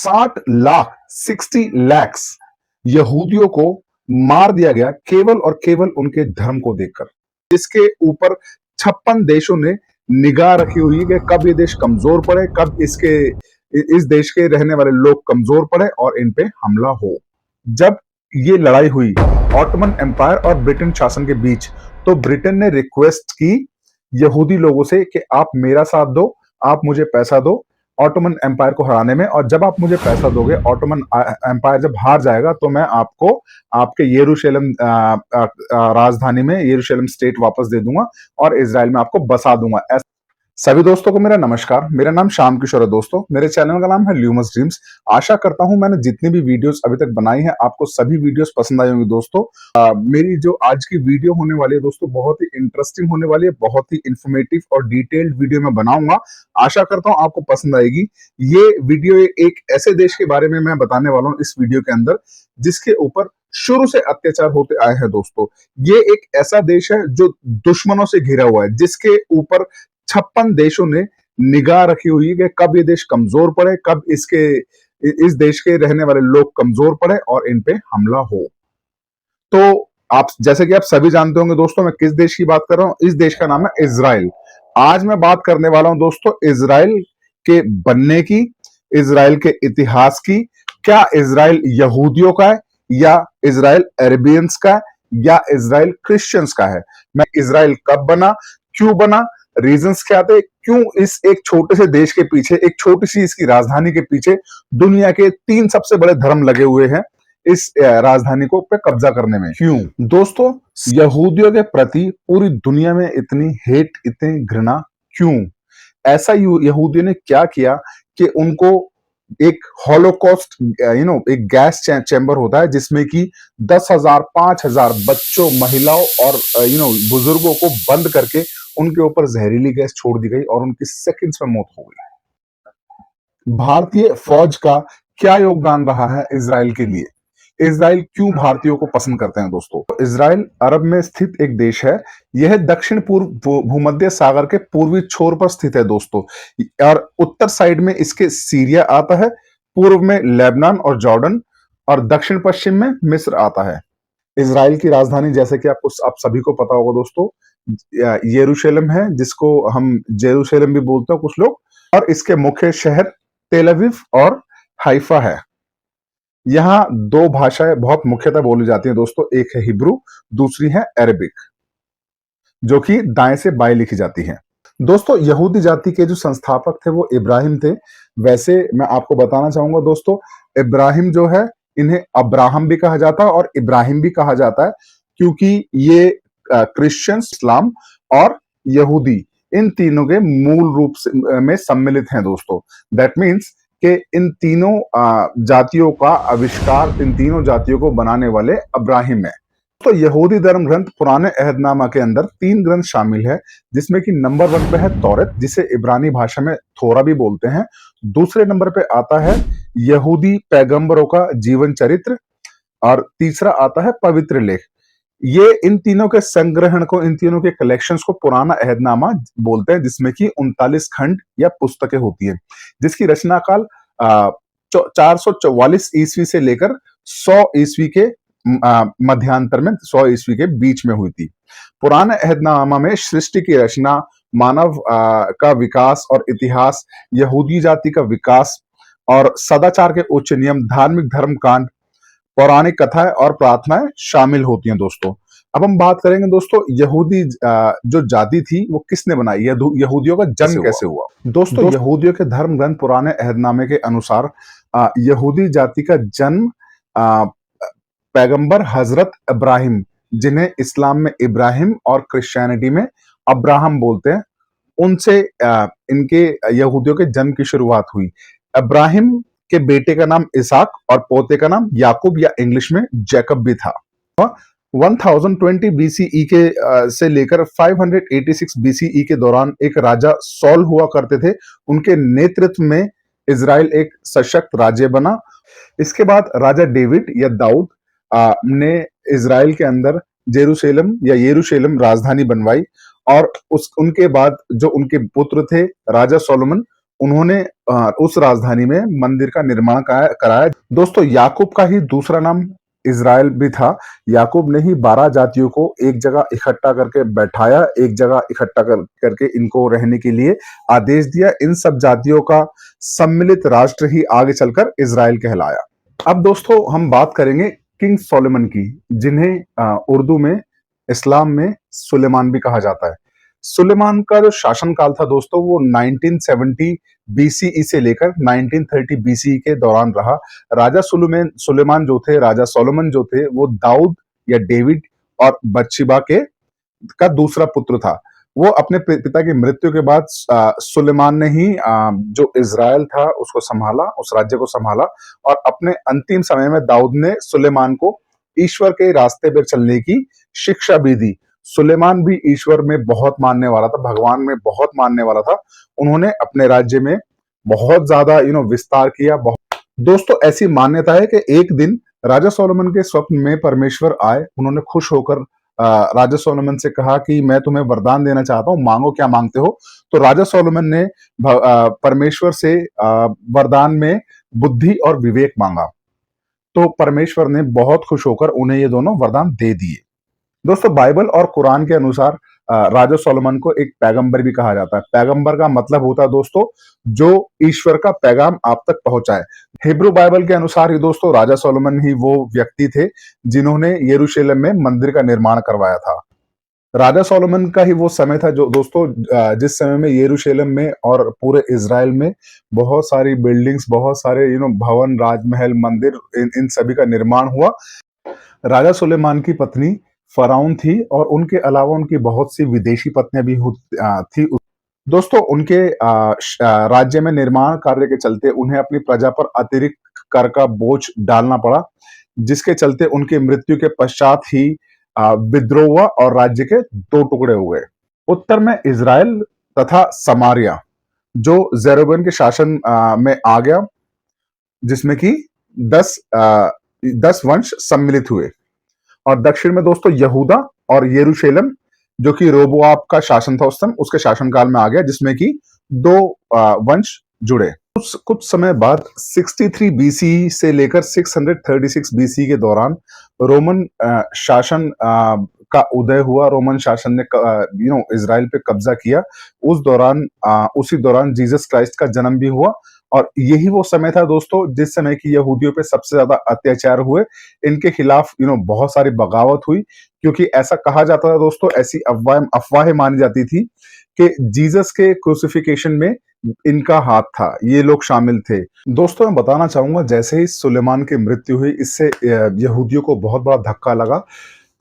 60 lakh 60 lakhs यहूदियों को मार दिया गया केवल और केवल उनके धर्म को देखकर। इसके ऊपर 56 देशों ने निगाह रखी हुई है कि कब ये देश कमजोर पड़े, कब इस देश के रहने वाले लोग कमजोर पड़े और इन पे हमला हो। जब ये लड़ाई हुई ऑटोमन एम्पायर और ब्रिटेन शासन के बीच, तो ब्रिटेन ने रिक्वेस्ट की यहूदी लोगों से कि आप मेरा साथ दो, आप मुझे पैसा दो ऑटोमन एम्पायर को हराने में, और जब आप मुझे पैसा दोगे, ऑटोमन एम्पायर जब हार जाएगा तो मैं आपको आपके यरूशलेम राजधानी में यरूशलेम स्टेट वापस दे दूंगा और इजराइल में आपको बसा दूंगा। सभी दोस्तों को मेरा नमस्कार। मेरा नाम श्याम किशोर है दोस्तों। मेरे चैनल का नाम है ल्यूमस ड्रीम्स। आशा करता हूं मैंने जितनी भी वीडियोस अभी तक बनाई हैं आपको सभी वीडियोस पसंद आई होंगी दोस्तों। मेरी जो आज की वीडियो होने वाली है दोस्तों बहुत ही इंटरेस्टिंग होने वाली है, बहुत ही इंफॉर्मेटिव और डिटेल्ड वीडियो मैं बनाऊंगा। आशा करता हूं आपको पसंद आएगी। ये वीडियो एक ऐसे देश के बारे में मैं बताने वाला हूँ इस वीडियो के अंदर जिसके ऊपर शुरू से अत्याचार होते आए हैं दोस्तों। ये एक ऐसा देश है जो दुश्मनों से घिरा हुआ है, जिसके ऊपर 56 देशों ने निगाह रखी हुई है कि कब ये देश कमजोर पड़े, कब इस देश के रहने वाले लोग कमजोर पड़े और इन पे हमला हो। तो आप जैसे कि आप सभी जानते होंगे दोस्तों मैं किस देश की बात कर रहा हूं। इस देश का नाम है इजराइल। आज मैं बात करने वाला हूं दोस्तों इजराइल के बनने की, इजराइल के इतिहास की। क्या इजराइल यहूदियों का है, या इजराइल अरेबियंस का है, या इजराइल क्रिश्चियंस का है। मैं इजराइल कब बना, क्यों बना, रीजंस क्या थे, क्यों इस एक छोटे से देश के पीछे, एक छोटी सी इसकी राजधानी के पीछे दुनिया के 3 सबसे बड़े धर्म लगे हुए हैं इस राजधानी को पे कब्जा करने में। क्यों दोस्तों यहूदियों के प्रति पूरी दुनिया में इतनी हेट, इतनी घृणा क्यों? ऐसा यहूदियों ने क्या किया कि उनको एक हॉलोकॉस्ट एक गैस चैम्बर होता है जिसमें कि 10,000 5,000 बच्चों, महिलाओं और बुजुर्गों को बंद करके उनके ऊपर जहरीली गैस छोड़ दी गई और उनकी सेकंड्स में मौत हो गई। भारतीय फौज का क्या योगदान रहा है इजराइल के लिए? इजराइल क्यों भारतीयों को पसंद करते हैं दोस्तों? इजराइल अरब में स्थित एक देश है। यह दक्षिण पूर्व भूमध्य सागर के पूर्वी छोर पर स्थित है दोस्तों, और उत्तर साइड में इसके सीरिया आता है, पूर्व में लेबनान और जॉर्डन, और दक्षिण पश्चिम में मिस्र आता है। इजराइल की राजधानी जैसे कि आप सभी को पता होगा दोस्तों यरूशलेम है, जिसको हम जेरूशलेम भी बोलते हैं कुछ लोग, और इसके मुख्य शहर तेल अवीव और हाइफा है। यहाँ 2 भाषाएं बहुत मुख्यतः बोली जाती हैं दोस्तों, एक है हिब्रू, दूसरी है अरेबिक, जो कि दाएं से बाएं लिखी जाती है। दोस्तों यहूदी जाति के जो संस्थापक थे वो इब्राहिम थे। वैसे मैं आपको बताना चाहूंगा दोस्तों, इब्राहिम जो है इन्हें अब्राहम भी कहा जाता है और इब्राहिम भी कहा जाता है, क्योंकि ये क्रिश्चियन, इस्लाम और यहूदी इन तीनों के मूल रूप से में सम्मिलित हैं दोस्तों। दैट मीन्स कि इन तीनों जातियों का आविष्कार, इन तीनों जातियों को बनाने वाले अब्राहिम है। तो यहूदी धर्म ग्रंथ पुराने अहदनामा के अंदर 3 ग्रंथ शामिल है, जिसमें कि नंबर 1 पे है तौरत, जिसे इब्रानी भाषा में थोरा भी बोलते हैं। दूसरे नंबर पे आता है यहूदी पैगंबरों का जीवन चरित्र, और तीसरा आता है पवित्र लेख। ये इन तीनों के संग्रहण को, इन तीनों के कलेक्शंस को पुराना अहदनामा बोलते हैं, जिसमें कि 39 खंड या पुस्तकें होती है, जिसकी रचना काल 444 ईस्वी से लेकर 100 ईस्वी के मध्यांतर में, 100 ईस्वी के बीच में हुई थी। पुराने अहदनामा में सृष्टि की रचना, मानव का विकास और इतिहास, यहूदी जाति का विकास और सदाचार के उच्च नियम, धार्मिक धर्म कांड, पौराणिक कथाएं और प्रार्थनाएं शामिल होती हैं दोस्तों। अब हम बात करेंगे दोस्तों यहूदी जो जाति थी वो किसने बनाई, यहूदियों का जन्म कैसे हुआ? दोस्तों यहूदियों के धर्म ग्रंथ पुराने अहदनामे के अनुसार यहूदी जाति का जन्म पैगंबर हजरत इब्राहिम, जिन्हें इस्लाम में इब्राहिम और क्रिश्चियनिटी में अब्राहम बोलते हैं, उनसे इनके यहूदियों के जन्म की शुरुआत हुई। इब्राहिम के बेटे का नाम इसाक और पोते का नाम याकूब या इंग्लिश में जैकब भी था। 1020 बीसीई के से लेकर 586 बीसीई के दौरान एक राजा सॉल हुआ करते थे। उनके नेतृत्व में इजराइल एक सशक्त राज्य बना। इसके बाद राजा डेविड या दाऊद ने इजराइल के अंदर जेरूशलेम या यरूशलेम राजधानी बनवाई, और उनके बाद जो उनके पुत्र थे राजा सोलोमन, उन्होंने उस राजधानी में मंदिर का निर्माण कराया। दोस्तों, याकूब का ही दूसरा नाम इज़राइल भी था। याकूब ने ही 12 जातियों को एक जगह इकट्ठा करके बैठाया, एक जगह इकट्ठा करके इनको रहने के लिए आदेश दिया। इन सब जातियों का सम्मिलित राष्ट्र ही आगे चलकर इज़राइल कहलाया। अब दोस्तों हम बात करेंगे किंग सोलोमन की, जिन्हें उर्दू में, इस्लाम में सुलेमान भी कहा जाता है। सुलेमान का जो शासनकाल था दोस्तों, वो 1970 बीसीई से लेकर 1930 बीसीई के दौरान रहा। राजा सुलेमान जो थे, राजा सोलोमन जो थे, वो दाऊद या डेविड और बत्शिबा के का दूसरा पुत्र था। वो अपने पिता की मृत्यु के बाद सुलेमान ने ही जो इज़राइल था उसको संभाला, उस राज्य को संभाला, और अपने अंतिम समय में दाऊद ने सुलेमान को ईश्वर के रास्ते पर चलने की शिक्षा भी दी। सुलेमान भी ईश्वर में बहुत मानने वाला था, भगवान में बहुत मानने वाला था। उन्होंने अपने राज्य में बहुत ज्यादा विस्तार किया। दोस्तों, ऐसी मान्यता है कि एक दिन राजा सोलोमन के स्वप्न में परमेश्वर आए। उन्होंने खुश होकर राजा सोलोमन से कहा कि मैं तुम्हें वरदान देना चाहता हूँ, मांगो, क्या मांगते हो। तो राजा सोलोमन ने परमेश्वर से वरदान में बुद्धि और विवेक मांगा। तो परमेश्वर ने बहुत खुश होकर उन्हें ये दोनों वरदान दे दिए। दोस्तों, बाइबल और कुरान के अनुसार राजा सोलोमन को एक पैगंबर भी कहा जाता है। पैगंबर का मतलब होता है दोस्तों, जो ईश्वर का पैगाम आप तक पहुंचाए। हिब्रू बाइबल के अनुसार ही दोस्तों राजा सोलोमन ही वो व्यक्ति थे जिन्होंने यरूशलेम में मंदिर का निर्माण करवाया था। राजा सोलोमन का ही वो समय था जो दोस्तों जिस समय में यरूशलेम में और पूरे इज़राइल में बहुत सारी बिल्डिंग्स, बहुत सारे भवन, राजमहल, मंदिर, इन सभी का निर्माण हुआ। राजा सुलेमान की पत्नी फराउन थी और उनके अलावा उनकी बहुत सी विदेशी पत्नियां भी थी। दोस्तों, उनके राज्य में निर्माण कार्य के चलते उन्हें अपनी प्रजा पर अतिरिक्त कर का बोझ डालना पड़ा, जिसके चलते उनकी मृत्यु के पश्चात ही विद्रोह हुआ और राज्य के दो टुकड़े हुए। उत्तर में इज़राइल तथा समारिया जो जेरोबोअम के शासन में आ गया, जिसमें कि 10 वंश सम्मिलित हुए। और दक्षिण में दोस्तों यहूदा और यरूशलेम, जो कि रोबोआब का शासन था उस समय, उसके शासनकाल में आ गया, जिसमें कि 2 वंश जुड़े। कुछ समय बाद 63 बीसी से लेकर 636 बीसी के दौरान रोमन शासन का उदय हुआ। रोमन शासन ने इज़राइल पे कब्जा किया। उसी दौरान जीसस क्राइस्ट का जन्म भी हुआ। और यही वो समय था दोस्तों जिस समय की यहूदियों पे सबसे ज्यादा अत्याचार हुए। इनके खिलाफ बहुत सारी बगावत हुई, क्योंकि ऐसा कहा जाता था दोस्तों, ऐसी अफवाहें मानी जाती थी कि जीसस के क्रूसिफिकेशन में इनका हाथ था, ये लोग शामिल थे। दोस्तों, मैं बताना चाहूंगा, जैसे ही सुलेमान की मृत्यु हुई, इससे यहूदियों को बहुत बड़ा धक्का लगा।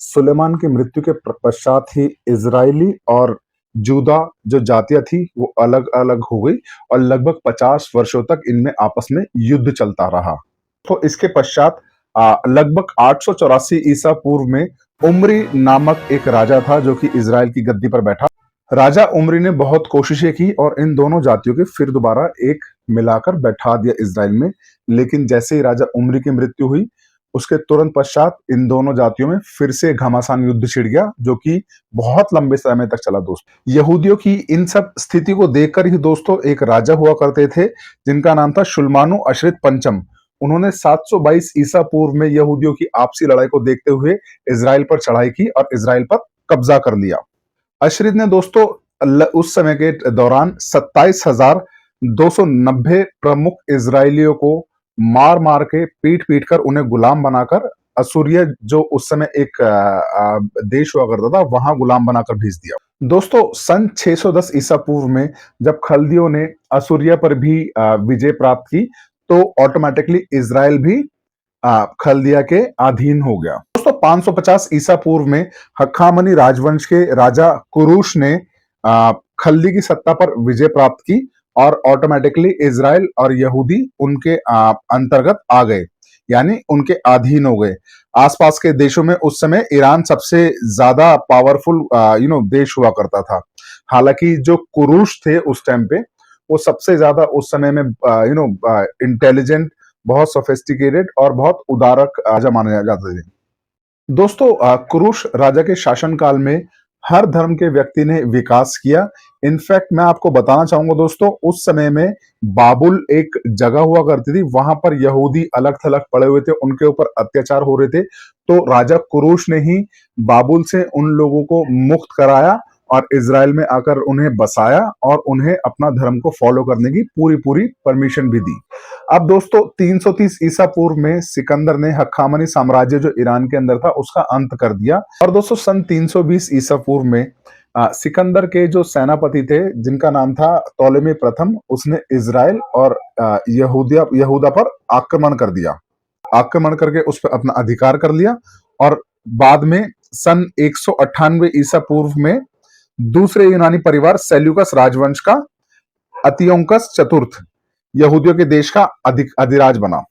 सुलेमान की मृत्यु के पश्चात ही इजरायली और जूदा जो जातियां थी वो अलग अलग हो गई और लगभग 50 वर्षों तक इनमें आपस में युद्ध चलता रहा। तो इसके पश्चात लगभग 884 ईसा पूर्व में उमरी नामक एक राजा था जो कि इजराइल की गद्दी पर बैठा। राजा उमरी ने बहुत कोशिशें की और इन दोनों जातियों के फिर दोबारा एक मिलाकर बैठा दिया इजराइल में। लेकिन जैसे ही राजा उमरी की मृत्यु हुई, उसके तुरंत पश्चात इन दोनों जातियों में फिर से घमासान युद्ध छिड़ गया, जो कि बहुत लंबे समय तक चला। दोस्तों, यहूदियों की इन सब स्थिति को देखकर ही दोस्तों एक राजा हुआ करते थे जिनका नाम था शुल्मानु अशरित पंचम। उन्होंने 722 ईसा पूर्व में यहूदियों की आपसी लड़ाई को देखते हुए इजराइल पर चढ़ाई की और इजराइल पर कब्जा कर लिया। अशरित ने दोस्तों उस समय के दौरान 27,290 प्रमुख इजरायलियों को मार मार के, पीट पीट कर, उन्हें गुलाम बनाकर असूरिया, जो उस समय एक देश हुआ करता था, वहां गुलाम बनाकर भेज दिया। दोस्तों, सन 610 ईसा पूर्व में जब खल्दियों ने असूरिया पर भी विजय प्राप्त की, तो ऑटोमेटिकली इजराइल भी खल्दिया के अधीन हो गया। दोस्तों, 550 ईसा पूर्व में हक्कामनी राजवंश के राजा कुरूश ने खल्दी की सत्ता पर विजय प्राप्त की और ऑटोमेटिकली इजराइल और यहूदी उनके अंतर्गत आ गए, यानी उनके अधीन हो गए। आसपास के देशों में उस समय ईरान सबसे ज्यादा पावरफुल देश हुआ करता था। हालांकि जो कुरूश थे उस टाइम पे, वो सबसे ज्यादा उस समय में इंटेलिजेंट, बहुत सोफिस्टिकेटेड और बहुत उदारक राजा माने जाते थे। दोस्तों, कुरुश राजा के शासनकाल में हर धर्म के व्यक्ति ने विकास किया। इनफैक्ट मैं आपको बताना चाहूंगा दोस्तों, उस समय में बाबुल एक जगह हुआ करती थी, वहां पर यहूदी अलग थलग पड़े हुए थे, उनके ऊपर अत्याचार हो रहे थे। तो राजा कुरुश ने ही बाबुल से उन लोगों को मुक्त कराया और इज़राइल में आकर उन्हें बसाया और उन्हें अपना धर्म को फॉलो करने की पूरी पूरी परमिशन भी दी। अब दोस्तों 330 ईसा पूर्व में सिकंदर ने हक्कामनी साम्राज्य जो ईरान के अंदर था उसका अंत कर दिया। और दोस्तों सन 320 ईसा पूर्व में सिकंदर के जो सेनापति थे जिनका नाम था टॉलेमी प्रथम, उसने इज़राइल और यहूदा पर आक्रमण कर दिया। आक्रमण करके उस पर अपना अधिकार कर लिया। और बाद में सन 198 ईसा पूर्व में दूसरे यूनानी परिवार सेल्यूकस राजवंश का अंतियोकस चतुर्थ यहूदियों के देश का अधिराज बना।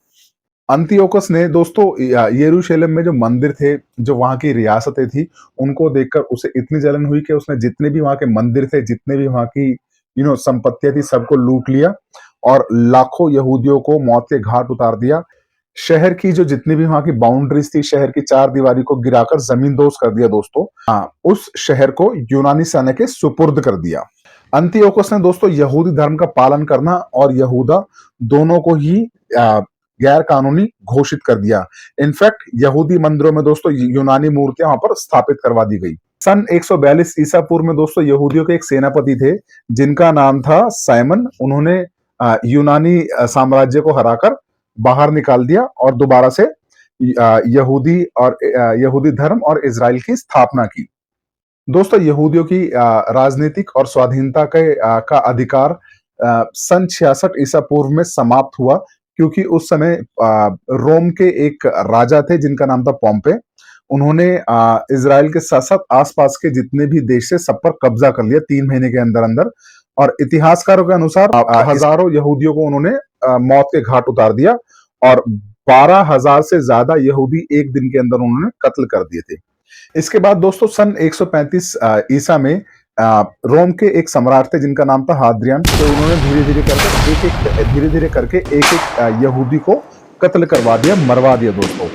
अंतियोकस ने दोस्तों यरूशलेम में जो मंदिर थे, जो वहां की रियासतें थी, उनको देखकर उसे इतनी जलन हुई कि उसने जितने भी वहां के मंदिर थे, जितने भी वहां की संपत्तियां थी, सबको लूट लिया और लाखों यहूदियों को मौत के घाट उतार दिया। शहर की जो जितनी भी वहां की बाउंड्रीज थी, शहर की चार दीवारी को गिराकर जमींदोज कर दिया दोस्तों। हाँ, उस शहर को यूनानी सेना के सुपुर्द कर दिया। अंतियोकस ने दोस्तों यहूदी धर्म का पालन करना और यहूदा दोनों को ही गैर कानूनी घोषित कर दिया। इनफैक्ट यहूदी मंदिरों में दोस्तों यूनानी मूर्तियां वहां पर स्थापित करवा दी गई। सन 142 ईसा पूर्व में दोस्तों यहूदियों के एक सेनापति थे जिनका नाम था साइमन। उन्होंने यूनानी साम्राज्य को हराकर बाहर निकाल दिया और दोबारा से यहूदी धर्म और इज़राइल की स्थापना की। दोस्तों यहूदियों की राजनीतिक और स्वाधीनता का अधिकार सन 66 ईसा पूर्व में समाप्त हुआ, क्योंकि उस समय रोम के एक राजा थे जिनका नाम था पॉम्पे। उन्होंने इज़राइल के साथ साथ आसपास के जितने भी देश से सब पर कब्जा कर लिया 3 महीने के अंदर अंदर। और इतिहासकारों के अनुसार हजारों यहूदियों को उन्होंने मौत के घाट उतार दिया और 12,000 से ज्यादा यहूदी एक दिन के अंदर उन्होंने कत्ल कर दिए थे। इसके बाद दोस्तों सन 135 ईसा में रोम के एक सम्राट थे जिनका नाम था हाद्रियान। तो उन्होंने धीरे धीरे करके एक एक यहूदी को कत्ल करवा दिया, मरवा दिया दोस्तों।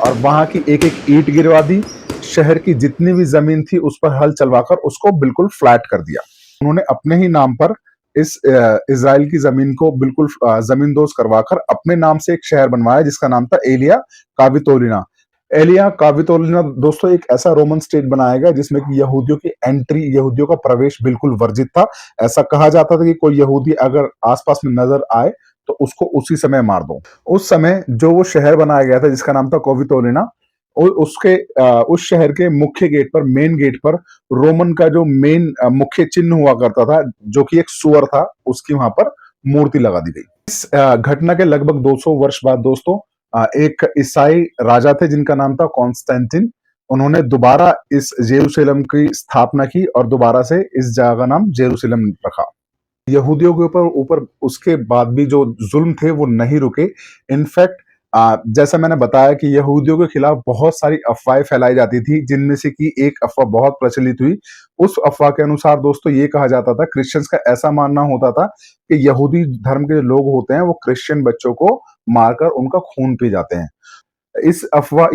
और वहां की एक एक ईंट गिरवा दी, शहर की जितनी भी जमीन थी उस पर हल चलवाकर उसको बिल्कुल फ्लैट कर दिया। उन्होंने अपने ही नाम पर इस इज़राइल की जमीन को बिल्कुल जमींदोज करवाकर अपने नाम से एक शहर बनवाया जिसका नाम था एलिया कावितोलिना। एलिया कावितोलिना दोस्तों एक ऐसा रोमन स्टेट बनाया गया जिसमें कि यहूदियों की एंट्री, यहूदियों का प्रवेश बिल्कुल वर्जित था। ऐसा कहा जाता था कि कोई यहूदी अगर आसपास में नजर आए तो उसको उसी समय मार दो। उस समय जो वो शहर बनाया गया था जिसका नाम था कोवितोलिना, उस शहर के मुख्य गेट पर, मेन गेट पर रोमन का जो मेन मुख्य चिन्ह हुआ करता था, जो कि एक सुअर था, उसकी वहां पर मूर्ति लगा दी गई। इस घटना के लगभग 200 वर्ष बाद दोस्तों एक ईसाई राजा थे जिनका नाम था कॉन्स्टेंटिन। उन्होंने दोबारा इस जेरूशलेम की स्थापना की और दोबारा से इस जगह का नाम जेरूशलेम रखा। यहूदियों के ऊपर ऊपर उसके बाद भी जो जुल्म थे वो नहीं रुके। इनफैक्ट जैसा मैंने बताया कि यहूदियों के खिलाफ बहुत सारी अफवाहें फैलाई जाती थी, जिनमें से की एक अफवाह बहुत प्रचलित हुई। उस अफवाह के अनुसार दोस्तों ये कहा जाता था, क्रिश्चियंस का ऐसा मानना होता था कि यहूदी धर्म के लोग होते हैं वो क्रिश्चियन बच्चों को मारकर उनका खून पी जाते हैं।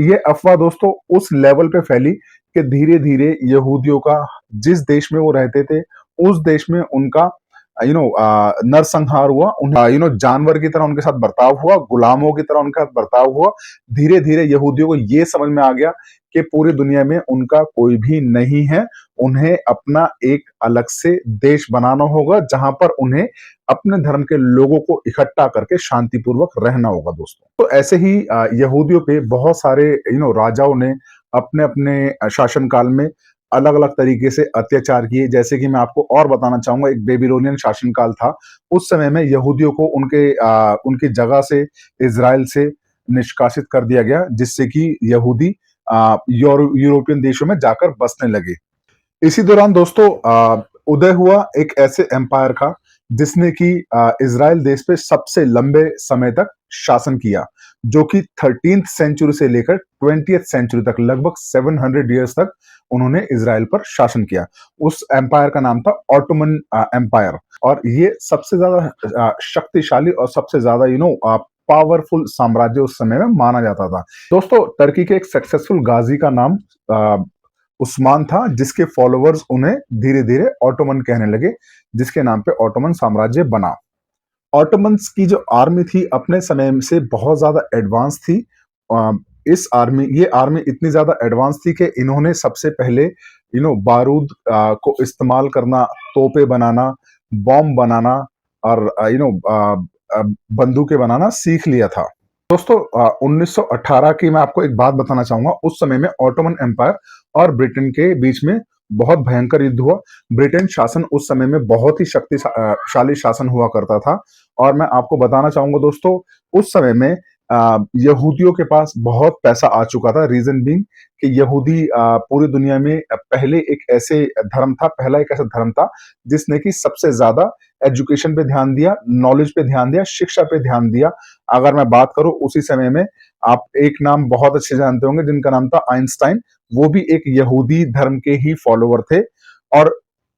ये अफवाह दोस्तों उस लेवल पे फैली कि धीरे धीरे यहूदियों का जिस देश में वो रहते थे उस देश में उनका नरसंहार हुआ। उन्हें जानवर की तरह उनके साथ बर्ताव हुआ, गुलामों की तरह उनके साथ बर्ताव हुआ। धीरे धीरे यहूदियों को ये समझ में आ गया कि पूरी दुनिया में उनका कोई भी नहीं है, उन्हें अपना एक अलग से देश बनाना होगा जहां पर उन्हें अपने धर्म के लोगों को इकट्ठा करके शांतिपूर्वक रहना होगा दोस्तों। तो ऐसे ही यहूदियों पे बहुत सारे राजाओं ने अपने अपने शासनकाल में अलग अलग तरीके से अत्याचार किए। जैसे कि मैं आपको और बताना चाहूंगा, एक बेबीलोनियन शासनकाल था। उस समय में यहूदियों को उनकी जगह से, इज़राइल से निष्कासित कर दिया गया, जिससे कि यहूदी यूरोपियन देशों में जाकर बसने लगे। इसी दौरान दोस्तों उदय हुआ एक ऐसे एम्पायर का जिसने कि इज़राइल देश पे सबसे लंबे समय तक शासन किया, जो कि 13th सेंचुरी से लेकर 20th सेंचुरी तक, लगभग 700 ईयर्स तक उन्होंने इज़राइल पर शासन किया। उस एम्पायर का नाम था ऑटोमन एम्पायर। और ये सबसे ज्यादा शक्तिशाली और सबसे ज्यादा पावरफुल साम्राज्य उस समय में माना जाता था। दोस्तों टर्की के एक सक्सेसफुल गाजी का नाम उस्मान था, जिसके फॉलोअर्स उन्हें धीरे धीरे ऑटोमन कहने लगे, जिसके नाम पे ऑटोमन साम्राज्य बना। ऑटोमन्स की जो आर्मी थी अपने समय से बहुत ज्यादा एडवांस थी। अ, ये आर्मी इतनी ज्यादा एडवांस थी कि इन्होंने सबसे पहले बारूद को इस्तेमाल करना, तोपे बनाना, बॉम्ब बनाना और बंदूकें बनाना सीख लिया था। दोस्तों 1918 की मैं आपको एक बात बताना चाहूंगा। उस समय में ऑटोमन एम्पायर और ब्रिटेन के बीच में बहुत भयंकर युद्ध हुआ। ब्रिटेन शासन उस समय में बहुत ही शक्तिशाली शासन हुआ करता था। और मैं आपको बताना चाहूंगा दोस्तों, उस समय में यहूदियों के पास बहुत पैसा आ चुका था। रीजन बीइंग कि यहूदी पूरी दुनिया में पहला एक ऐसा धर्म था जिसने कि सबसे ज्यादा एजुकेशन पे ध्यान दिया, नॉलेज पे ध्यान दिया, शिक्षा पे ध्यान दिया। अगर मैं बात करूं उसी समय में, आप एक नाम बहुत अच्छे जानते होंगे जिनका नाम था आइंस्टाइन। वो भी एक यहूदी धर्म के ही फॉलोवर थे। और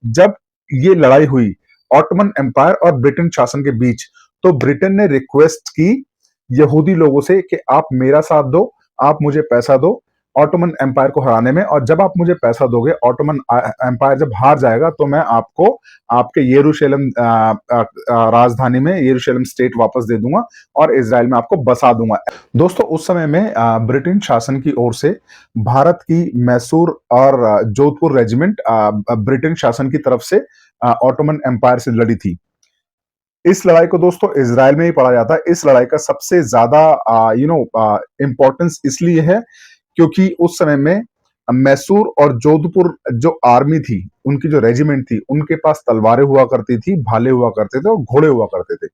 जब ये लड़ाई हुई ऑटोमन एम्पायर और ब्रिटेन शासन के बीच, तो ब्रिटेन ने रिक्वेस्ट की यहूदी लोगों से कि आप मेरा साथ दो, आप मुझे पैसा दो ऑटोमन एम्पायर को हराने में, और जब आप मुझे पैसा दोगे, ऑटोमन एम्पायर जब हार जाएगा तो मैं आपको आपके यरूशलेम राजधानी में यरूशलेम स्टेट वापस दे दूंगा और इजराइल में आपको बसा दूंगा। दोस्तों उस समय में ब्रिटेन शासन की ओर से भारत की मैसूर और जोधपुर रेजिमेंट ब्रिटेन शासन की तरफ से ऑटोमन एम्पायर से लड़ी थी। इस लड़ाई को दोस्तों इजराइल में ही पढ़ा जाता है। इस लड़ाई का सबसे ज्यादा इंपॉर्टेंस इसलिए है क्योंकि उस समय में मैसूर और जोधपुर जो आर्मी थी, उनकी जो रेजिमेंट थी, उनके पास तलवारें हुआ करती थी, भाले हुआ करते थे और घोड़े हुआ करते थे।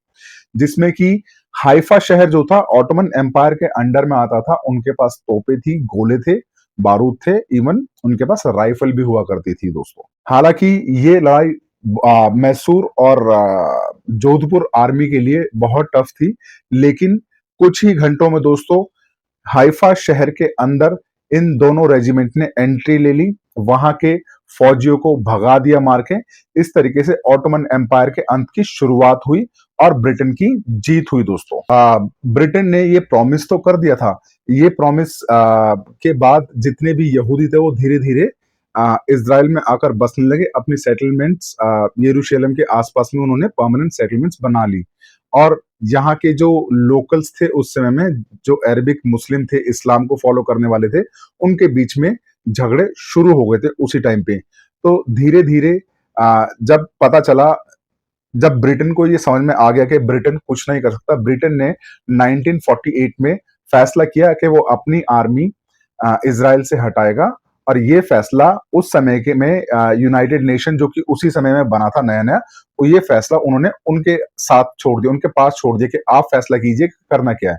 जिसमें कि हाइफा शहर जो था ऑटोमन एम्पायर के अंडर में आता था। उनके पास तोपे थी, गोले थे, बारूद थे, इवन उनके पास राइफल भी हुआ करती थी दोस्तों। हालांकि ये लड़ाई मैसूर और जोधपुर आर्मी के लिए बहुत टफ थी, लेकिन कुछ ही घंटों में दोस्तों हाइफा शहर के अंदर इन दोनों रेजिमेंट ने एंट्री ले ली, वहां के फौजियों को भगा दिया मार के। इस तरीके से ऑटोमन एम्पायर के अंत की शुरुआत हुई और ब्रिटेन की जीत हुई दोस्तों। ब्रिटेन ने ये प्रॉमिस तो कर दिया था। ये प्रॉमिस के बाद जितने भी यहूदी थे वो धीरे धीरे इज़राइल में आकर बसने लगे। अपनी सेटलमेंट्स यरूशलेम के आसपास में उन्होंने परमानेंट सेटलमेंट्स बना ली। और यहाँ के जो लोकल्स थे उस समय में, जो अरबिक मुस्लिम थे, इस्लाम को फॉलो करने वाले थे, उनके बीच में झगड़े शुरू हो गए थे उसी टाइम पे। तो धीरे धीरे जब पता चला, जब ब्रिटेन को ये समझ में आ गया कि ब्रिटेन कुछ नहीं कर सकता, ब्रिटेन ने 1948 में फैसला किया कि वो अपनी आर्मी इजराइल से हटाएगा। और ये फैसला उस समय के में यूनाइटेड नेशन, जो कि उसी समय में बना था नया नया, तो ये फैसला उन्होंने उनके साथ छोड़ दिया, उनके पास छोड़ दिया कि आप फैसला कीजिए कि करना क्या है।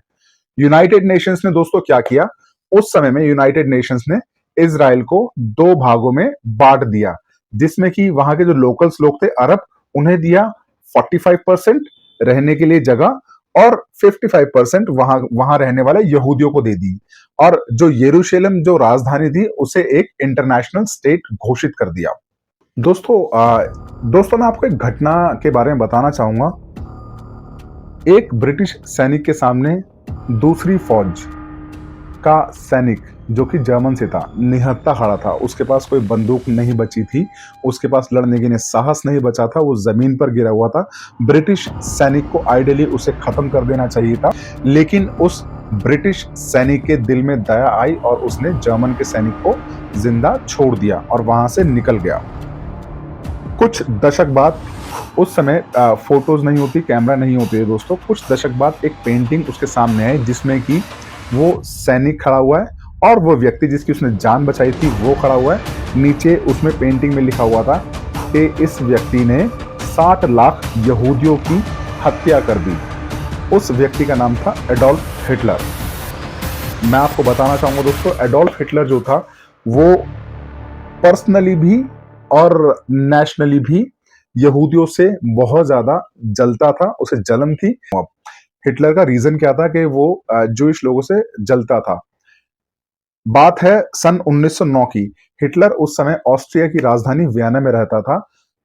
यूनाइटेड नेशंस ने दोस्तों क्या किया, उस समय में यूनाइटेड नेशंस ने इजराइल को दो भागों में बांट दिया, जिसमें कि वहां के जो लोकल्स लोग थे अरब, उन्हें दिया 45% रहने के लिए जगह, और 55% वहां वहां रहने वाले यहूदियों को दे दी। और जो यरूशलेम जो राजधानी थी उसे एक इंटरनेशनल स्टेट घोषित कर दिया। दोस्तों मैं आपको एक घटना के बारे में बताना चाहूंगा। एक ब्रिटिश सैनिक के सामने दूसरी फौज का सैनिक, जो कि जर्मन से था, निहत्था खड़ा था। उसके पास कोई बंदूक नहीं बची थी, उसके पास लड़ने के लिए साहस नहीं बचा था, वो जमीन पर गिरा हुआ था। ब्रिटिश सैनिक को आइडियली उसे खत्म कर देना चाहिए था, लेकिन उस ब्रिटिश सैनिक के दिल में दया आई और उसने जर्मन के सैनिक को जिंदा छोड़ दिया और वहां से निकल गया। कुछ दशक बाद, उस समय फोटोज नहीं होती, कैमरा नहीं होते दोस्तों, कुछ दशक बाद एक पेंटिंग उसके सामने आई जिसमें कि वो सैनिक खड़ा हुआ है और वो व्यक्ति जिसकी उसने जान बचाई थी वो खड़ा हुआ है। नीचे उसमें पेंटिंग में लिखा हुआ था कि इस व्यक्ति ने 60 लाख यहूदियों की हत्या कर दी। उस व्यक्ति का नाम था एडोल्फ हिटलर। मैं आपको बताना चाहूंगा दोस्तों, एडोल्फ हिटलर जो था वो पर्सनली भी और नेशनली भी यहूदियों से बहुत ज्यादा जलता था, उसे जलन थी। हिटलर का रीजन क्या था कि वो जूइश लोगों से जलता था। बात है सन 1909 की। हिटलर उस समय ऑस्ट्रिया की राजधानी वियना में रहता था।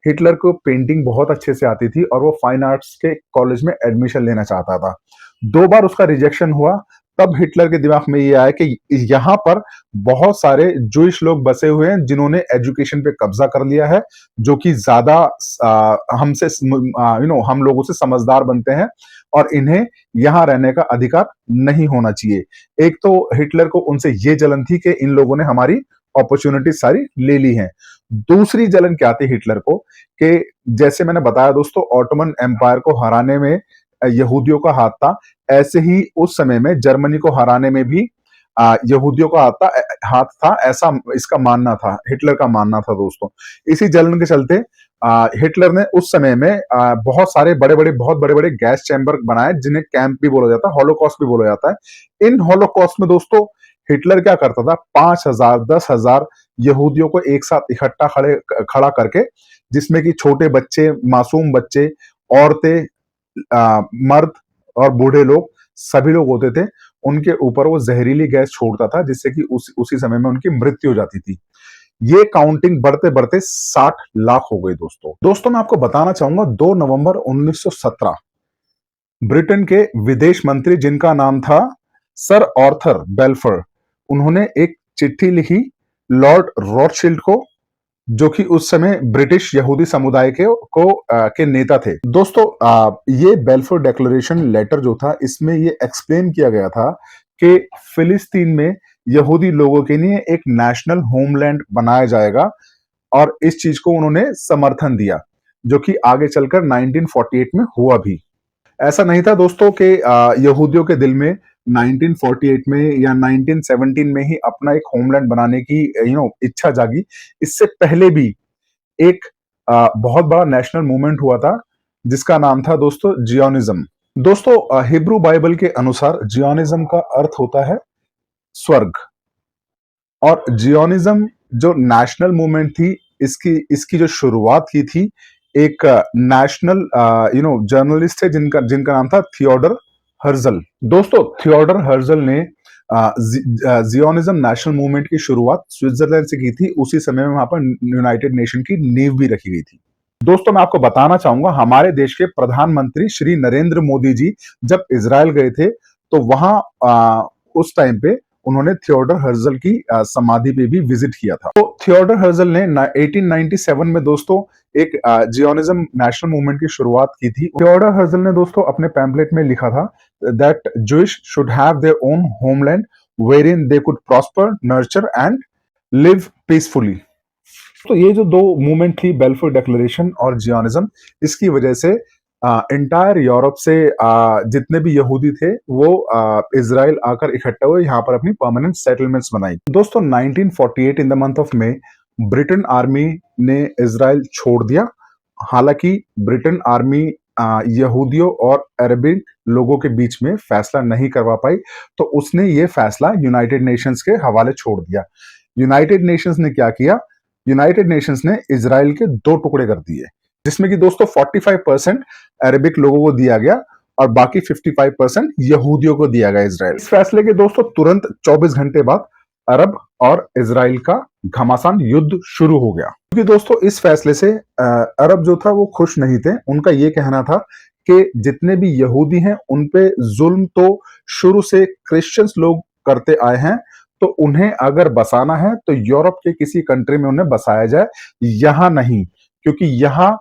हिटलर को पेंटिंग बहुत अच्छे से आती थी और वो फाइन आर्ट्स के कॉलेज में एडमिशन लेना चाहता था। 2 बार उसका रिजेक्शन हुआ, तब हिटलर के दिमाग में ये आया कि यहाँ पर बहुत सारे जूइश लोग बसे हुए हैं जिन्होंने एजुकेशन पे कब्जा कर लिया है, जो कि ज्यादा हमसे हम लोगों से समझदार बनते हैं और इन्हें यहाँ रहने का अधिकार नहीं होना चाहिए। एक तो हिटलर को उनसे ये जलन थी कि इन लोगों ने हमारी अपॉर्चुनिटी सारी ले ली है। दूसरी जलन क्या थी हिटलर को कि जैसे मैंने बताया दोस्तों, ऑटोमन एम्पायर को हराने में यहूदियों का हाथ था, ऐसे ही उस समय में जर्मनी को हराने में भी यहूदियों का हाथ था, ऐसा इसका मानना था, हिटलर का मानना था दोस्तों। इसी जलन के चलते हिटलर ने उस समय में बहुत सारे बहुत बड़े बड़े गैस चैम्बर बनाए, जिन्हें कैंप भी बोला जाता है, हॉलोकॉस्ट भी बोला जाता है। इन हॉलोकॉस्ट में दोस्तों हिटलर क्या करता था, 5,000 10,000 यहूदियों को एक साथ इकट्ठा खड़ा करके, जिसमें कि छोटे बच्चे, मासूम बच्चे, औरतें, मर्द और बूढ़े लोग, सभी लोग होते थे, उनके ऊपर वो जहरीली गैस छोड़ता था, जिससे कि उसी समय में उनकी मृत्यु हो जाती थी। ये काउंटिंग बढ़ते बढ़ते 60 लाख हो गई दोस्तों मैं आपको बताना चाहूंगा 2 नवंबर 1917 ब्रिटेन के विदेश मंत्री, जिनका नाम था सर ऑर्थर बेल्फोर, उन्होंने एक चिट्ठी लिखी लॉर्ड रॉथशिल्ड को, जो कि उस समय ब्रिटिश यहूदी समुदाय के नेता थे दोस्तों। ये बेल्फोर डेक्लेरेशन लेटर जो था, इसमें ये एक्सप्लेन किया गया था कि फिलिस्तीन में यहूदी लोगों के लिए एक नेशनल होमलैंड बनाया जाएगा, और इस चीज को उन्होंने समर्थन दिया, जो कि आगे चलकर 1948 में हुआ भी। ऐसा नहीं था दोस्तों कि यहूदियों के दिल में 1948 में या 1917 में ही अपना एक होमलैंड बनाने की इच्छा जागी। इससे पहले भी एक बहुत बड़ा नेशनल मूवमेंट हुआ था, जिसका नाम था दोस्तों जियोनिज्म। दोस्तों हिब्रू बाइबल के अनुसार जियोनिज्म का अर्थ होता है स्वर्ग, और जियोनिज्म जो नेशनल मूवमेंट थी, इसकी इसकी जो शुरुआत की थी एक नेशनल जर्नलिस्ट है, जिनका जिनका नाम था थियोडर हर्जल। दोस्तों थियोडर हर्जल ने जियोनिज्म नेशनल मूवमेंट की शुरुआत स्विट्जरलैंड से की थी। उसी समय में वहां पर यूनाइटेड नेशन की नींव भी रखी गई थी। दोस्तों मैं आपको बताना चाहूंगा, हमारे देश के प्रधानमंत्री श्री नरेंद्र मोदी जी जब इजराइल गए थे, तो वहां उस टाइम पे उन्होंने थियोडर हर्जल की समाधि पे भी विजिट किया था। तो थियोडर हर्जल ने 1897 में दोस्तों एक जियोनिज्म नेशनल मूवमेंट की शुरुआत की थी। थियोडर हर्जल ने दोस्तों अपने पैम्पलेट में लिखा था that Jewish should have their own homeland wherein they could prosper, nurture and live peacefully। तो ये जो दो मूवमेंट थी, बेल्फोर डेक्लेरेशन और जियोनिज्म, इसकी वजह से इंटायर यूरोप से जितने भी यहूदी थे वो इजराइल आकर इकट्ठे हुए, यहाँ पर अपनी परमानेंट सेटलमेंट्स बनाई। दोस्तों 1948 इन द मंथ ऑफ मई ब्रिटेन आर्मी ने इजराइल छोड़ दिया। हालांकि ब्रिटेन आर्मी यहूदियों और अरबिक लोगों के बीच में फैसला नहीं करवा पाई, तो उसने ये फैसला यूनाइटेड नेशंस के हवाले छोड़ दिया। यूनाइटेड नेशंस ने क्या किया, यूनाइटेड नेशंस ने इजराइल के दो टुकड़े कर दिए, जिसमें कि दोस्तों 45% अरबिक लोगों को दिया गया और बाकी 55% यहूदियों को दिया गया इजराइल। इस फैसले के दोस्तों तुरंत 24 घंटे बाद अरब और इजराइल का घमासान युद्ध शुरू हो गया। क्योंकि दोस्तों इस फैसले से अरब जो था वो खुश नहीं थे। उनका ये कहना था कि जितने भी यहूदी हैं उन पे जुल्म तो शुरू से क्रिश्चियंस लोग करते आए हैं, तो उन्हें अगर बसाना है तो यूरोप के किसी कंट्री में उन्हें बसाया जाए, यहां नहीं, क्योंकि यहां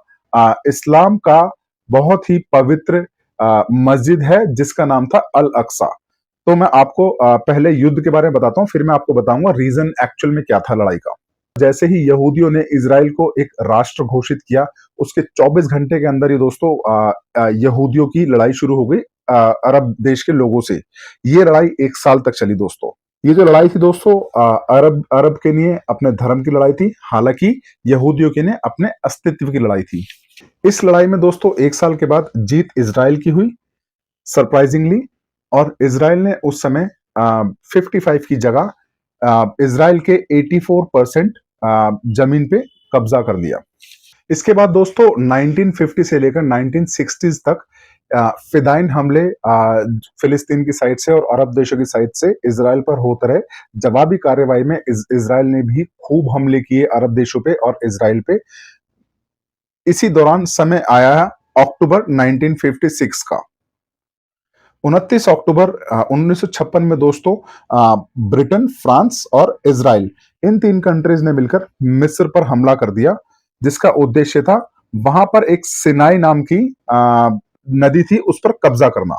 इस्लाम का बहुत ही पवित्र मस्जिद है, जिसका नाम था अल अक्सा। तो मैं आपको पहले युद्ध के बारे में बताता हूं, फिर मैं आपको बताऊंगा रीजन एक्चुअल में क्या था लड़ाई का। जैसे ही यहूदियों ने इजराइल को एक राष्ट्र घोषित किया, उसके 24 घंटे के अंदर ही दोस्तों यहूदियों की लड़ाई शुरू हो गई अरब देश के लोगों से। ये लड़ाई 1 साल तक चली दोस्तों। ये जो लड़ाई थी दोस्तों अरब के लिए अपने धर्म की लड़ाई थी, हालांकि यहूदियों के लिए अपने अस्तित्व की लड़ाई थी। इस लड़ाई में दोस्तों 1 साल के बाद जीत इजराइल की हुई सरप्राइजिंगली, और इजराइल ने उस समय 55 की जगह इजराइल के 84% जमीन पे कब्जा कर लिया। इसके बाद दोस्तों 1950 से लेकर 1960s तक फिदाइन हमले फिलिस्तीन की साइड से और अरब देशों की साइड से इजराइल पर होते रहे। जवाबी कार्रवाई में इजराइल ने भी खूब हमले किए अरब देशों पे और इजराइल पे। इसी दौरान समय आया अक्टूबर 1956 का। 29 अक्टूबर 1956 में दोस्तों ब्रिटेन, फ्रांस और इजराइल, इन तीन कंट्रीज ने मिलकर मिस्र पर हमला कर दिया, जिसका उद्देश्य था वहां पर एक सिनाई नाम की नदी थी, उस पर कब्जा करना।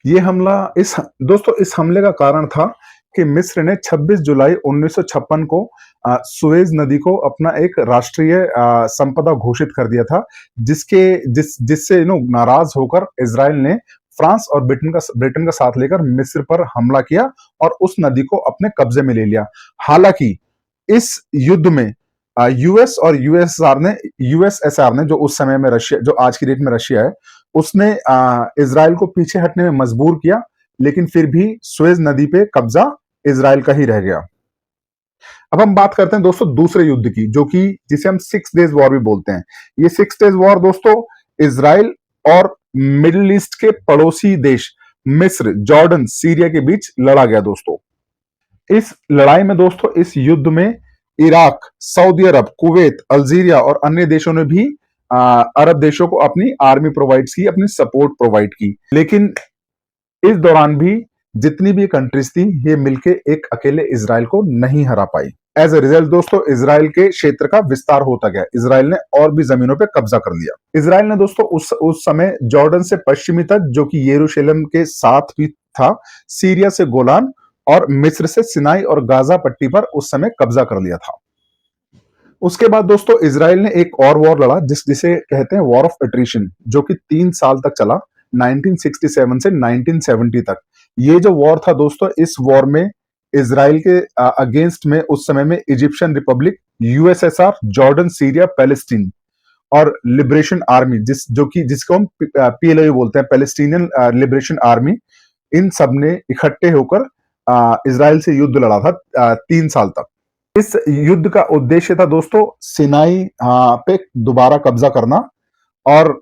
ये हमला इस दोस्तों इस हमले का कारण था कि मिस्र ने 26 जुलाई 1956 को सुएज नदी को अपना एक राष्ट्रीय संपदा घोषित कर दिया था, जिससे नाराज होकर इजराइल ने फ्रांस और ब्रिटेन का साथ लेकर मिस्र पर हमला किया और उस नदी को अपने कब्जे में ले लिया। हालांकि इस युद्ध में यूएस और यूएसएसआर ने, जो उस समय में रशिया, जो आज की डेट में रशिया है, उसने इजराइल को पीछे हटने में मजबूर किया, लेकिन फिर भी सुएज नदी पे कब्जा इजराइल का ही रह गया। अब हम बात करते हैं दोस्तों दूसरे युद्ध की, जो कि जिसे हम 6 डेज वॉर भी बोलते हैं। ये 6 डेज वॉर दोस्तों इजराइल और मिडिल ईस्ट के पड़ोसी देश मिस्र, जॉर्डन, सीरिया के बीच लड़ा गया दोस्तों। इस लड़ाई में दोस्तों, इस युद्ध में इराक, सऊदी अरब, कुवैत, अल्जीरिया और अन्य देशों ने भी अरब देशों को अपनी आर्मी प्रोवाइड की, अपनी सपोर्ट प्रोवाइड की। लेकिन इस दौरान भी जितनी भी कंट्रीज थी, ये मिलके एक अकेले इजराइल को नहीं हरा पाई। एज ए रिजल्ट दोस्तों, इजराइल के क्षेत्र का विस्तार होता गया। इजराइल ने और भी जमीनों पे कब्जा कर लिया। इजराइल ने दोस्तों उस समय जॉर्डन से पश्चिमी तक, जो कि यरूशलेम के साथ भी था, सीरिया से गोलान और मिस्र से सिनाई और गाजा पट्टी पर उस समय कब्जा कर लिया था। उसके बाद दोस्तों इजराइल ने एक और वॉर लड़ा, जिसे कहते हैं वॉर ऑफ एट्रिशन, जो कि 3 साल तक चला, 1967 से 1970 तक। ये जो वॉर था दोस्तों, इस वॉर में इजराइल के अगेंस्ट में उस समय में Egyptian Republic, USSR, Jordan, Syria, Palestine और लिबरेशन आर्मी, जिसको हम पीएलओ बोलते हैं, पैलेस्टीनियन लिबरेशन आर्मी, इन सब ने इकट्ठे होकर इजराइल से युद्ध लड़ा था 3 साल तक। इस युद्ध का उद्देश्य था दोस्तों सिनाई पे दोबारा कब्जा करना, और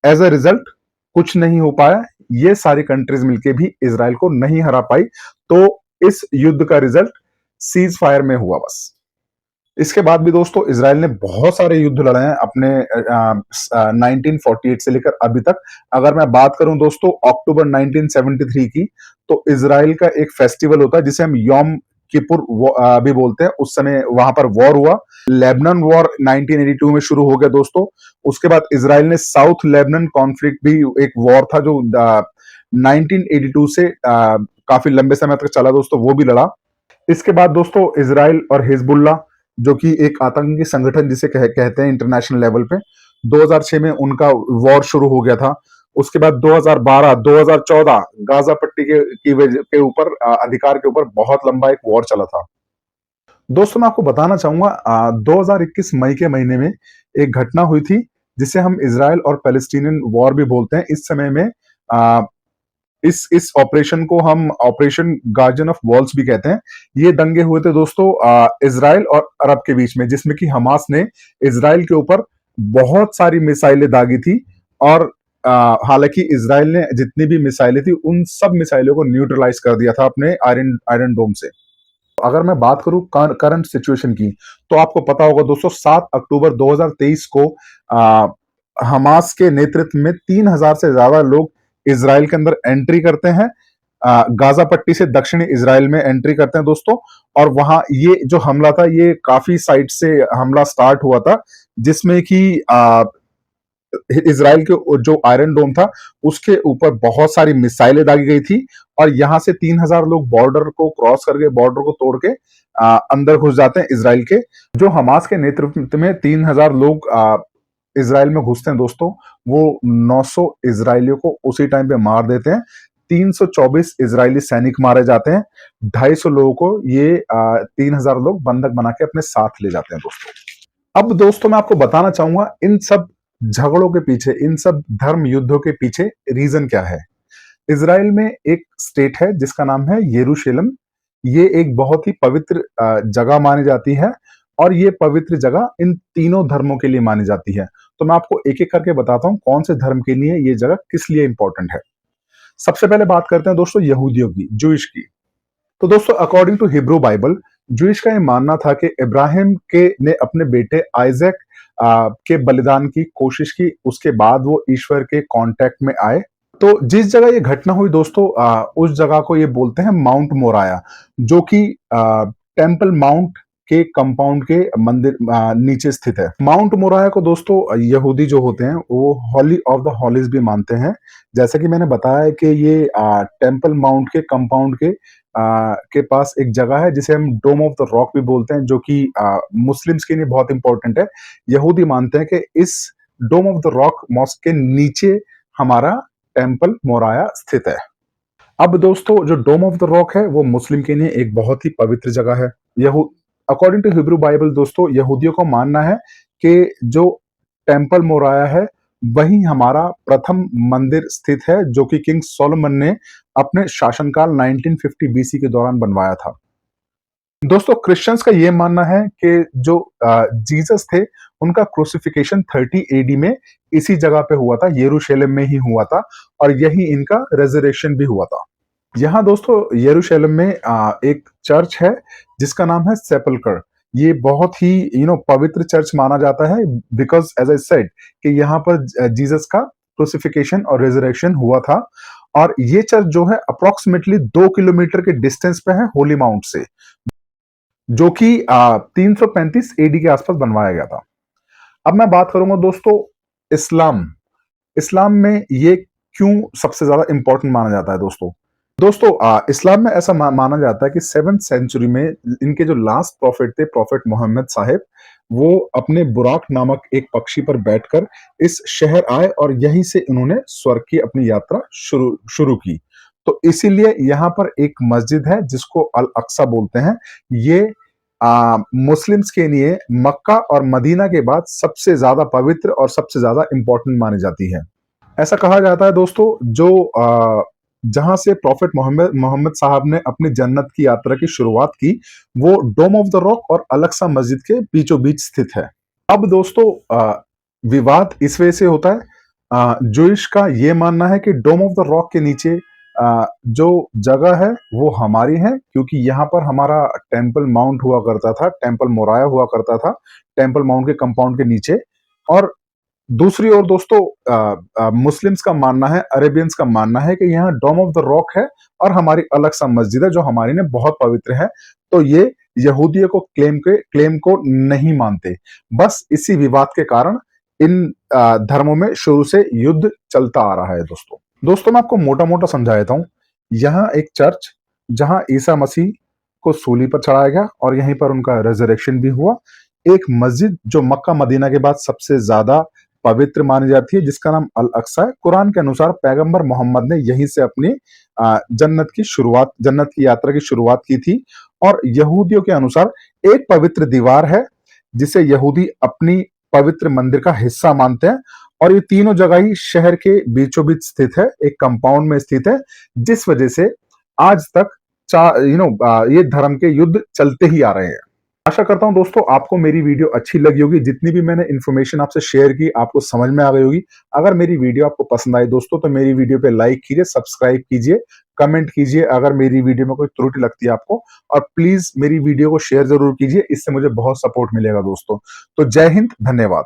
एज ए रिजल्ट कुछ नहीं हो पाया। ये सारी कंट्रीज मिलके भी इजराइल को नहीं हरा पाई, तो इस युद्ध का रिजल्ट सीज फायर में हुआ बस। इसके बाद भी दोस्तों इजराइल ने बहुत सारे युद्ध लड़े हैं अपने 1948 से लेकर अभी तक। अगर मैं बात करूं दोस्तों अक्टूबर 1973 की, तो इजराइल का एक फेस्टिवल होता है जिसे हम योम किपुर भी बोलते हैं। उस समय वहां पर वॉर हुआ। लेबनान वॉर 1982 में शुरू हो गया दोस्तों। उसके बाद इजराइल ने साउथ लेबनान कॉन्फ्लिक्ट भी, एक वॉर था जो 1982 से काफी लंबे समय तक चला दोस्तों, वो भी लड़ा। इसके बाद दोस्तों इजराइल और हिजबुल्ला, जो कि एक आतंकी संगठन जिसे कहते हैं इंटरनेशनल लेवल पे, 2006 में उनका वॉर शुरू हो गया था। उसके बाद 2012, 2014 गाजा पट्टी के ऊपर अधिकार के ऊपर बहुत लंबा एक वॉर चला था दोस्तों। मैं आपको बताना चाहूंगा 2021 मई के महीने में एक घटना हुई थी, जिसे हम इजराइल और पैलेस्टीनियन वॉर भी बोलते हैं। इस समय में इस ऑपरेशन को हम ऑपरेशन गार्जियन ऑफ वॉल्स भी कहते हैं। ये दंगे हुए थे दोस्तों इजराइल और अरब के बीच में, जिसमें कि हमास ने इजराइल के ऊपर बहुत सारी मिसाइलें दागी थी, और हालांकि इजराइल ने जितनी भी मिसाइलें थी, उन सब मिसाइलों को न्यूट्रलाइज कर दिया था अपने आयरन डोम से। अगर मैं बात करूं करंट सिचुएशन की, तो आपको पता होगा दोस्तों 7 अक्टूबर 2023 को हमास के नेतृत्व में 3000 से ज्यादा लोग इजराइल के अंदर एंट्री करते हैं। गाजा पट्टी से दक्षिणी इजराइल में एंट्री करते हैं दोस्तों, और वहां ये जो हमला था, ये काफी साइड से हमला स्टार्ट हुआ था, जिसमें कि इजराइल के जो आयरन डोम था, उसके ऊपर बहुत सारी मिसाइलें दागी गई थी, और यहां से 3000 लोग बॉर्डर को क्रॉस करके, बॉर्डर को तोड़ के अंदर घुस जाते हैं इजराइल के। जो हमास के नेतृत्व में 3000 लोग इजराइल में घुसते हैं दोस्तों, वो 900 इजरायलियों को उसी टाइम पे मार देते हैं। 324 इजरायली सैनिक मारे जाते हैं। 250 लोगों को ये 3000 लोग बंधक बना के अपने साथ ले जाते हैं दोस्तों। अब दोस्तों मैं आपको बताना चाहूंगा इन सब झगड़ों के पीछे, इन सब धर्म युद्धों के पीछे रीजन क्या है। इजराइल में एक स्टेट है जिसका नाम है यरूशलेम। ये एक बहुत ही पवित्र जगह मानी जाती है, और ये पवित्र जगह इन तीनों धर्मों के लिए मानी जाती है। तो मैं आपको एक एक करके बताता हूं कौन से धर्म के लिए ये जगह किस लिए इंपॉर्टेंट है। सबसे पहले बात करते हैं दोस्तों यहूदियों की, जूइश की। तो दोस्तों according to Hebrew Bible, Jewish का ये मानना था कि इब्राहिम के ने अपने बेटे आइजैक के बलिदान की कोशिश की, उसके बाद वो ईश्वर के कांटेक्ट में आए। तो जिस जगह ये घटना हुई दोस्तों, उस जगह को ये बोलते हैं माउंट मोराया, जो कि टेम्पल माउंट के कंपाउंड के मंदिर नीचे स्थित है। माउंट मोराया को दोस्तों यहूदी जो होते हैं वो हॉली ऑफ द हॉलीज भी मानते हैं। जैसे कि मैंने बताया कि ये टेम्पल माउंट के कंपाउंड के पास एक जगह है जिसे हम डोम ऑफ द रॉक भी बोलते हैं, जो कि मुस्लिम्स के लिए बहुत इंपॉर्टेंट है। यहूदी मानते हैं कि इस डोम ऑफ द रॉक मॉस्क के नीचे हमारा टेम्पल मोराया स्थित है। अब दोस्तों जो डोम ऑफ द रॉक है वो मुस्लिम के लिए एक बहुत ही पवित्र जगह है। यहू अकॉर्डिंग टू हिब्रू बाइबल दोस्तों, यहूदियों का मानना है कि जो टेम्पल मोराया है वही हमारा प्रथम मंदिर स्थित है, जो कि किंग सोलोमन ने अपने शासनकाल 1950 बीसी के दौरान बनवाया था। दोस्तों क्रिश्चियंस का यह मानना है कि जो जीसस थे उनका क्रूसिफिकेशन 30 एडी में इसी जगह पे हुआ था, यरूशलेम में ही हुआ था, और यही इनका रेजरेक्शन भी हुआ था। यहाँ दोस्तों यरूशलेम में एक चर्च है जिसका नाम है सेपल्कर। ये बहुत ही पवित्र चर्च माना जाता है, बिकॉज एज आई सेड कि यहाँ पर जीसस का क्रूसिफिकेशन और रेजरेक्शन हुआ था। और ये चर्च जो है अप्रोक्सीमेटली 2 किलोमीटर के डिस्टेंस पे है होली माउंट से, जो कि 335 एडी के आसपास बनवाया गया था। अब मैं बात करूंगा दोस्तों इस्लाम। इस्लाम में ये क्यों सबसे ज्यादा इंपॉर्टेंट माना जाता है दोस्तों? इस्लाम में ऐसा माना जाता है कि 7th सेंचुरी में इनके जो लास्ट प्रॉफिट थे, प्रॉफिट मोहम्मद साहिब, वो अपने बुराक नामक एक पक्षी पर बैठकर इस शहर आए और यहीं से इन्होंने स्वर्ग की अपनी यात्रा शुरू की। तो इसीलिए यहाँ पर एक मस्जिद है जिसको अल अक्सा बोलते हैं। ये मुस्लिम्स के लिए मक्का और मदीना के बाद सबसे ज्यादा पवित्र और सबसे ज्यादा इंपॉर्टेंट मानी जाती है। ऐसा कहा जाता है दोस्तों, जो जहां से प्रॉफिट मोहम्मद साहब ने अपनी जन्नत की यात्रा की शुरुआत की, वो डोम ऑफ द रॉक और अलक्सा मस्जिद के बीचों बीच स्थित है। अब दोस्तों विवाद इस वजह से होता है, जूइश का ये मानना है कि डोम ऑफ द रॉक के नीचे जो जगह है वो हमारी है, क्योंकि यहाँ पर हमारा टेम्पल माउंट हुआ करता था, टेम्पल मोराया हुआ करता था टेम्पल माउंट के कंपाउंड के नीचे। और दूसरी ओर दोस्तों मुस्लिम्स का मानना है, अरेबियंस का मानना है कि यहाँ डोम ऑफ द रॉक है और हमारी अलग सा मस्जिद है जो हमारी ने बहुत पवित्र है। तो ये यहूदियों को क्लेम को नहीं मानते। बस इसी विवाद के कारण इन धर्मों में शुरू से युद्ध चलता आ रहा है। दोस्तों मैं आपको मोटा मोटा समझा देता हूँ। यहाँ एक चर्च जहां ईसा मसीह को सूली पर चढ़ाया गया और यहीं पर उनका रेजरेक्शन भी हुआ। एक मस्जिद जो मक्का मदीना के बाद सबसे ज्यादा पवित्र मानी जाती है, जिसका नाम अल अक्सा है। कुरान के अनुसार पैगंबर मोहम्मद ने यहीं से अपनी जन्नत की यात्रा की शुरुआत की थी। और यहूदियों के अनुसार एक पवित्र दीवार है जिसे यहूदी अपनी पवित्र मंदिर का हिस्सा मानते हैं। और ये तीनों जगह ही शहर के बीचों बीच स्थित है, एक कंपाउंड में स्थित है, जिस वजह से आज तक ये धर्म के युद्ध चलते ही आ रहे हैं। आशा करता हूं दोस्तों आपको मेरी वीडियो अच्छी लगी होगी। जितनी भी मैंने इन्फॉर्मेशन आपसे शेयर की आपको समझ में आ गई होगी। अगर मेरी वीडियो आपको पसंद आई दोस्तों तो मेरी वीडियो पे लाइक कीजिए, सब्सक्राइब कीजिए, कमेंट कीजिए अगर मेरी वीडियो में कोई त्रुटि लगती है आपको, और प्लीज मेरी वीडियो को शेयर जरूर कीजिए, इससे मुझे बहुत सपोर्ट मिलेगा दोस्तों। तो जय हिंद, धन्यवाद।